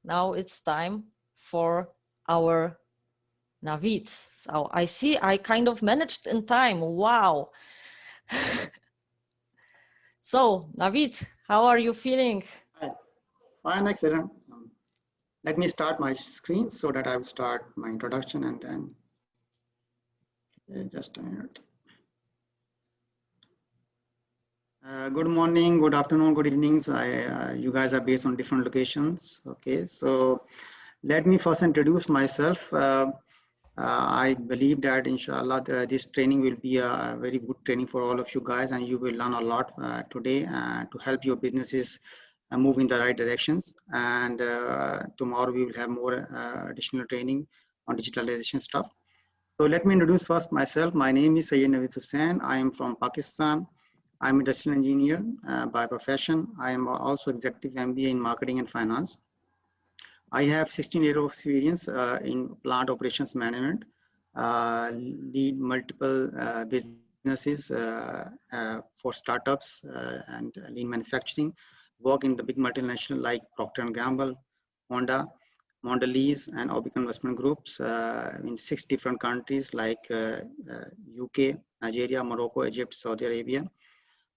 now it's time for our Navid. So I see I kind of managed in time. Wow. So Navid, how are you feeling? Hi. Fine, excellent. Let me start my screen so that I will start my introduction and then just a minute. Good morning, good afternoon, good evenings. You guys are based on different locations. Okay, so let me first introduce myself. I believe that inshallah this training will be a very good training for all of you guys, and you will learn a lot today to help your businesses move in the right directions. And tomorrow we will have more additional training on digitalization stuff. So let me introduce first myself. My name is Sayyid Naveed Hussain. I am from Pakistan. I'm an industrial engineer by profession. I am also executive MBA in marketing and finance. I have 16 years of experience in plant operations management, lead multiple businesses for startups and lean manufacturing, work in the big multinational like Procter & Gamble, Honda, Mondelez, and Obic investment groups in 6 different countries like UK, Nigeria, Morocco, Egypt, Saudi Arabia.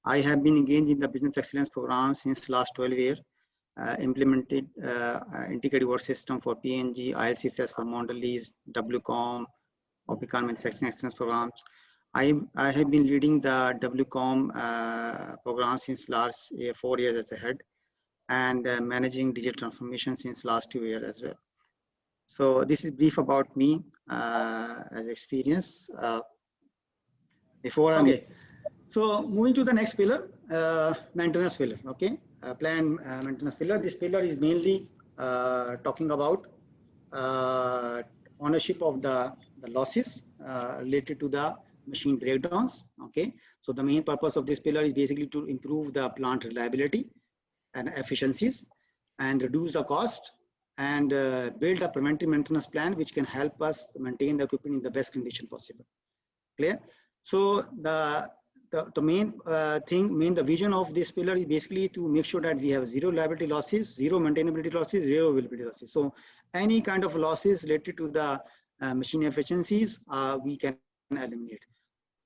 I have been engaged in the business excellence program since last 12 years. Implemented integrated work system for PNG, ILCSS for Mondelez, WCOM, Obican Manufacturing Excellence programs. I have been leading the WCOM program since last 4 years as a head, and managing digital transformation since last 2 years as well. So this is brief about me as experience. Okay. So moving to the next pillar, maintenance pillar. Okay, plan maintenance pillar. This pillar is mainly talking about ownership of the losses related to the machine breakdowns. Okay, so the main purpose of this pillar is basically to improve the plant reliability and efficiencies and reduce the cost and build a preventive maintenance plan which can help us maintain the equipment in the best condition possible. Clear? So the main the vision of this pillar is basically to make sure that we have zero reliability losses, zero maintainability losses, zero availability losses. So any kind of losses related to the machine efficiencies, we can eliminate.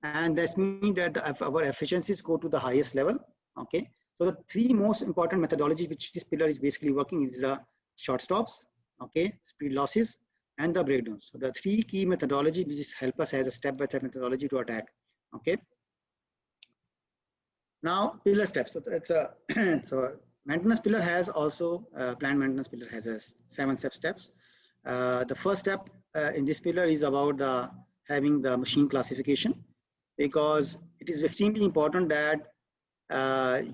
And that means that our efficiencies go to the highest level. Okay. So the 3 most important methodologies which this pillar is basically working is the short stops, okay, speed losses, and the breakdowns. So the 3 key methodology which help us as a step-by-step methodology to attack. Okay. Now pillar steps. So it's a so maintenance pillar has also planned maintenance pillar has a 7 steps. The first step in this pillar is about having the machine classification, because it is extremely important that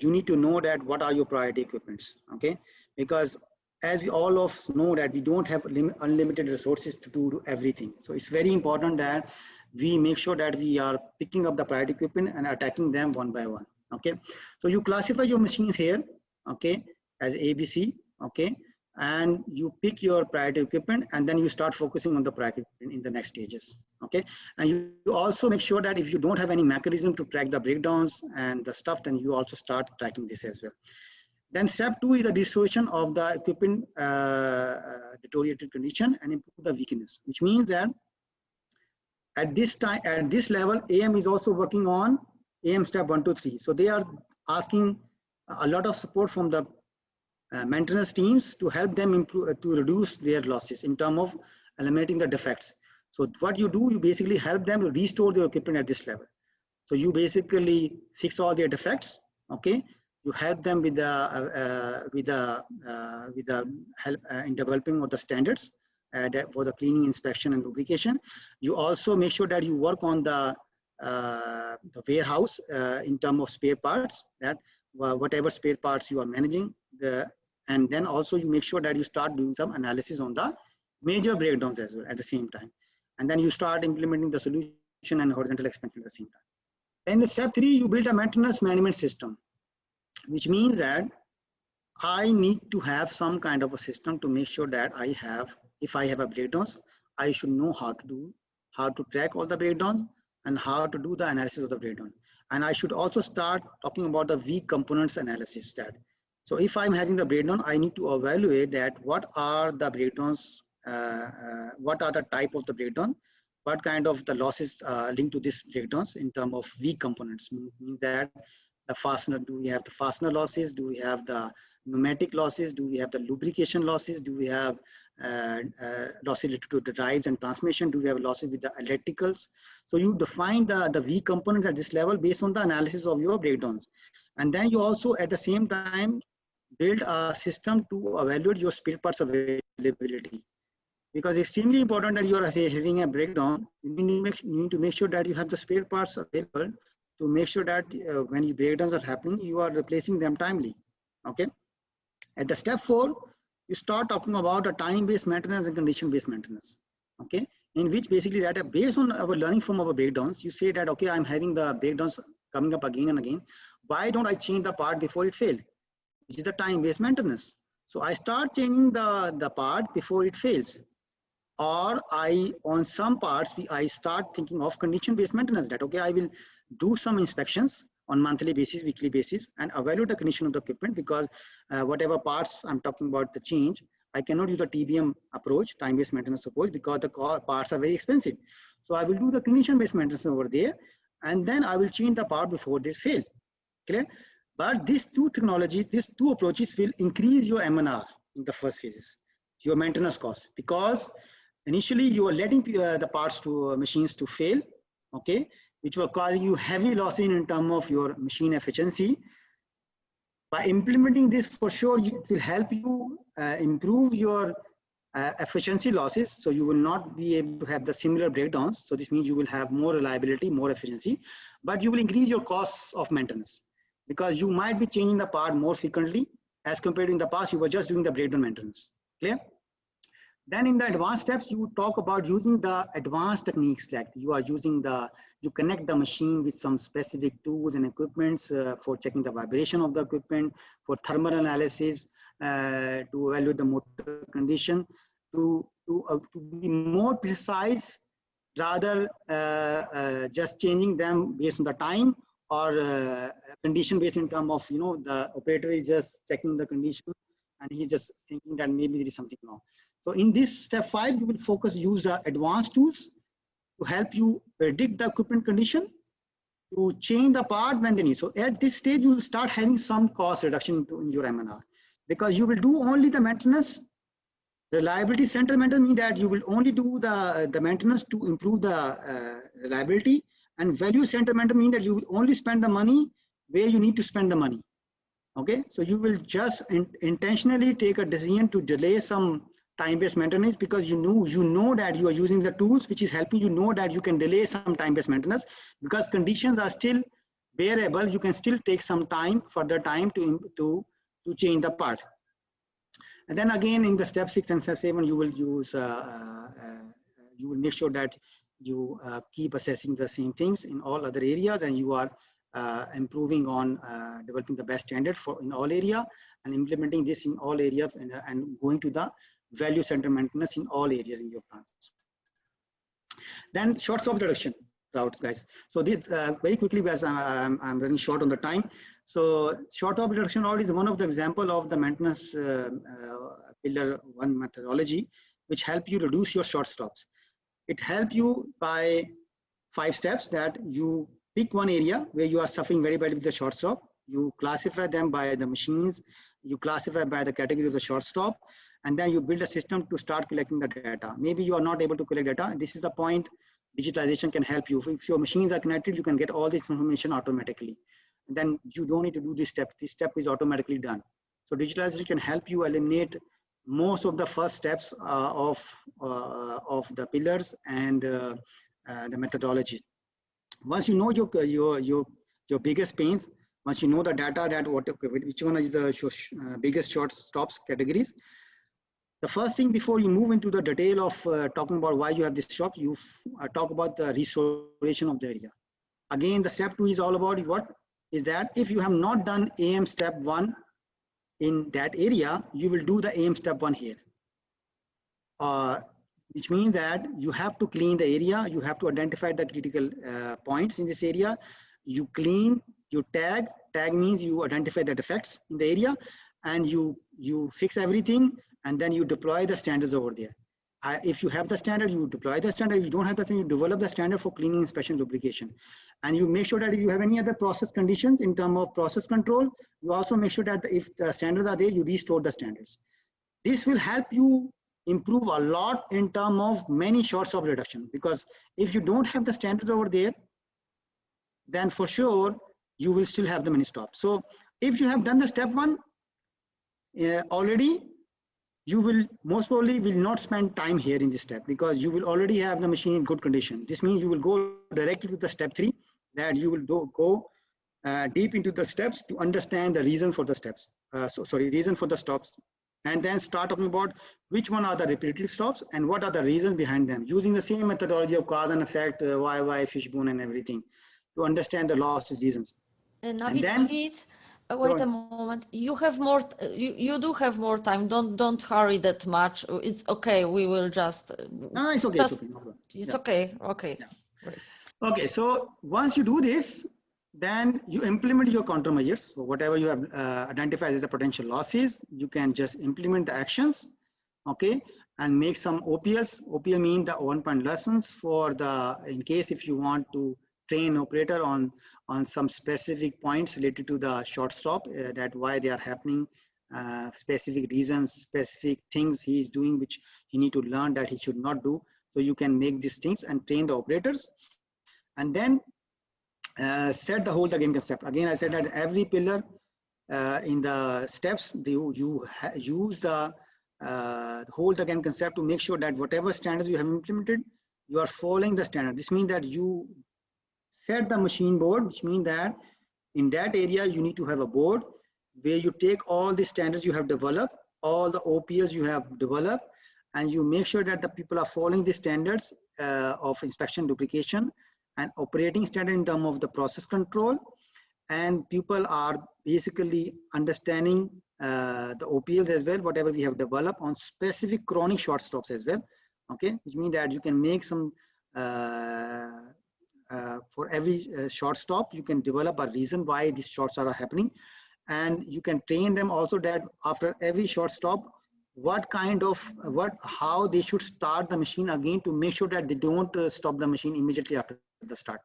you need to know that what are your priority equipments. Okay, because as we all of us know that we don't have unlimited resources to do everything. So it's very important that we make sure that we are picking up the priority equipment and attacking them one by one. Okay, so you classify your machines here, okay, as ABC, okay, and you pick your priority equipment, and then you start focusing on the priority equipment in the next stages. Okay, and you also make sure that if you don't have any mechanism to track the breakdowns and the stuff, then you also start tracking this as well. Then step 2 is the dissolution of the equipment deteriorated condition and improve the weakness, which means that at this level, AM is also working on AM step 1 to 3. So they are asking a lot of support from the maintenance teams to help them improve, to reduce their losses in terms of eliminating the defects. So what you do, you basically help them to restore their equipment at this level. So you basically fix all their defects. Okay, you help them with the help in developing of the standards for the cleaning, inspection, and lubrication. You also make sure that you work on the warehouse in terms of spare parts, that whatever spare parts you are managing, and then also you make sure that you start doing some analysis on the major breakdowns as well at the same time. And then you start implementing the solution and horizontal expansion at the same time. And in step 3, you build a maintenance management system, which means that I need to have some kind of a system to make sure that if I have a breakdowns, I should know how to track all the breakdowns and how to do the analysis of the breakdown. And I should also start talking about the weak components analysis. So if I'm having the breakdown, I need to evaluate that what are the breakdowns, what are the type of the breakdown, what kind of the losses linked to this breakdowns in terms of weak components. Means that the fastener, do we have the fastener losses? Do we have the pneumatic losses? Do we have the lubrication losses? Do we have losses related to the drives and transmission? Do we have losses with the electricals? So you define the weak components at this level based on the analysis of your breakdowns. And then you also at the same time build a system to evaluate your spare parts availability. Because it's extremely important that you are having a breakdown, you need to make sure that you have the spare parts available to make sure that when your breakdowns are happening, you are replacing them timely. Okay. At the step 4, you start talking about a time-based maintenance and condition-based maintenance. Okay. In which basically that based on our learning from our breakdowns, you say that, okay, I'm having the breakdowns coming up again and again. Why don't I change the part before it fails? Which is the time-based maintenance. So I start changing the part before it fails. Or on some parts, I start thinking of condition-based maintenance, that, okay, I will do some inspections on monthly basis, weekly basis, and evaluate the condition of the equipment, because whatever parts I'm talking about the change, I cannot use the TBM approach, time-based maintenance approach, because the parts are very expensive. So I will do the condition-based maintenance over there, and then I will change the part before this fail. Clear? But these two technologies, these two approaches will increase your M&R in the first phases, your maintenance cost, because initially you are letting the parts to machines to fail, okay, which will cause you heavy loss in terms of your machine efficiency. By implementing this, for sure, it will help you improve your efficiency losses. So you will not be able to have the similar breakdowns. So this means you will have more reliability, more efficiency, but you will increase your costs of maintenance, because you might be changing the part more frequently as compared to in the past, you were just doing the breakdown maintenance. Clear? Then in the advanced steps, you talk about using the advanced techniques, like you connect the machine with some specific tools and equipments for checking the vibration of the equipment, for thermal analysis, to evaluate the motor condition, to be more precise, rather just changing them based on the time, or condition based in terms of, the operator is just checking the condition and he's just thinking that maybe there is something wrong. So in this step 5, you will use advanced tools to help you predict the equipment condition, to change the part when they need. So at this stage, you will start having some cost reduction in your M&R, because you will do only the maintenance. Reliability center maintenance means that you will only do the maintenance to improve the reliability, and value center maintenance means that you will only spend the money where you need to spend the money. Okay, so you will just intentionally take a decision to delay some time-based maintenance, because you know that you are using the tools which is helping you know that you can delay some time-based maintenance, because conditions are still bearable. You can still take some time, further time to change the part. And then again in the step 6 and step 7, you will use you will make sure that you keep assessing the same things in all other areas, and you are improving on developing the best standard for in all area, and implementing this in all areas, and going to the value center maintenance in all areas in your plants. Then short stop deduction routes, guys. So this very quickly, because I'm running short on the time. So short stop deduction route is one of the example of the maintenance pillar 1 methodology, which help you reduce your short stops. It helps you by 5 steps, that you pick one area where you are suffering very badly with the short stop. You classify them by the machines, you classify by the category of the short stop, and then you build a system to start collecting the data. Maybe you are not able to collect data. This is the point digitalization can help you. If your machines are connected, you can get all this information automatically. And then you don't need to do this step. This step is automatically done. So digitalization can help you eliminate most of the first steps of the pillars and the methodologies. Once you know your biggest pains, once you know the data that which one is the biggest short stops categories, the first thing before you move into the detail of talking about why you have this shop, you talk about the restoration of the area. Again, the step 2 is all about what is that if you have not done AM step 1 in that area, you will do the AM step 1 here. Which means that you have to clean the area, you have to identify the critical points in this area, you clean, you tag means you identify the defects in the area, and you fix everything, and then you deploy the standards over there. If you have the standard, you deploy the standard. If you don't have the standard, you develop the standard for cleaning, inspection, lubrication. And you make sure that if you have any other process conditions in terms of process control, you also make sure that if the standards are there, you restore the standards. This will help you improve a lot in terms of many short stop reduction, because if you don't have the standards over there, then for sure you will still have the many stops. So if you have done the step one already, you will most probably will not spend time here in this step, because you will already have the machine in good condition. This means you will go directly to the step 3, that you will go deep into the steps to understand the reason for the steps. Reason for the stops, and then start talking about which one are the repetitive stops and what are the reasons behind them, using the same methodology of cause and effect, why, fishbone, and everything, to understand the losses reasons. And then Wait a moment. You have more. You do have more time. Don't hurry that much. It's okay. We will just. It's okay. Just, it's okay. Okay. Yeah. Great. Okay. So once you do this, then you implement your countermeasures. So whatever you have identified as the potential losses, you can just implement the actions. Okay, and make some OPLs. OPL mean the one-point lessons for the, in case if you want to train operator on some specific points related to the short stop, that why they are happening, specific reasons, specific things he is doing which he need to learn that he should not do. So you can make these things and train the operators, and then set the whole again concept. Again, I said that every pillar in the steps, you use the hold again concept to make sure that whatever standards you have implemented, you are following the standard. This means that you set the machine board, which means that in that area you need to have a board where you take all the standards you have developed, all the OPLs you have developed, and you make sure that the people are following the standards of inspection, lubrication, and operating standard in terms of the process control. And people are basically understanding the OPLs as well, whatever we have developed on specific chronic short stops as well. Okay, which means that you can make some for every short stop, you can develop a reason why these shorts are happening, and you can train them also that after every short stop, what kind of how they should start the machine again to make sure that they don't stop the machine immediately after the start.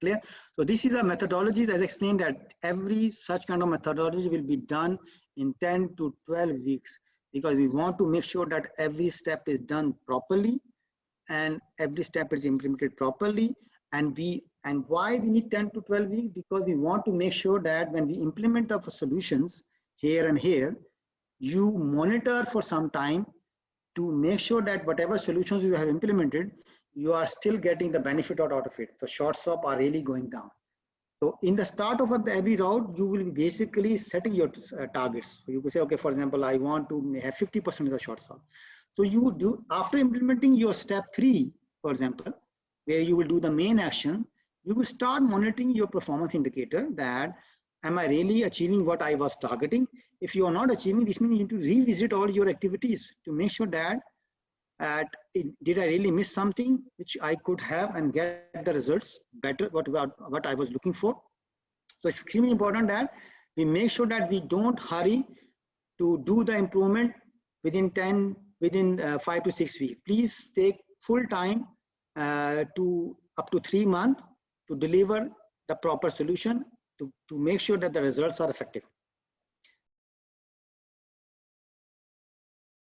Clear? So this is a methodology, as explained, that every such kind of methodology will be done in 10 to 12 weeks, because we want to make sure that every step is done properly and every step is implemented properly. And why we need 10 to 12 weeks? Because we want to make sure that when we implement the solutions here and here, you monitor for some time to make sure that whatever solutions you have implemented, you are still getting the benefit out of it. The short stop are really going down. So in the start of every route, you will be basically setting your targets. So you can say, okay, for example, I want to have 50% of the short stop. So you do, after implementing your step 3, for example, where you will do the main action, you will start monitoring your performance indicator, that am I really achieving what I was targeting? If you are not achieving, this means you need to revisit all your activities to make sure that did I really miss something which I could have and get the results better, what I was looking for. So it's extremely important that we make sure that we don't hurry to do the improvement within 5 to 6 weeks. Please take full time to up to 3 months to deliver the proper solution to make sure that the results are effective.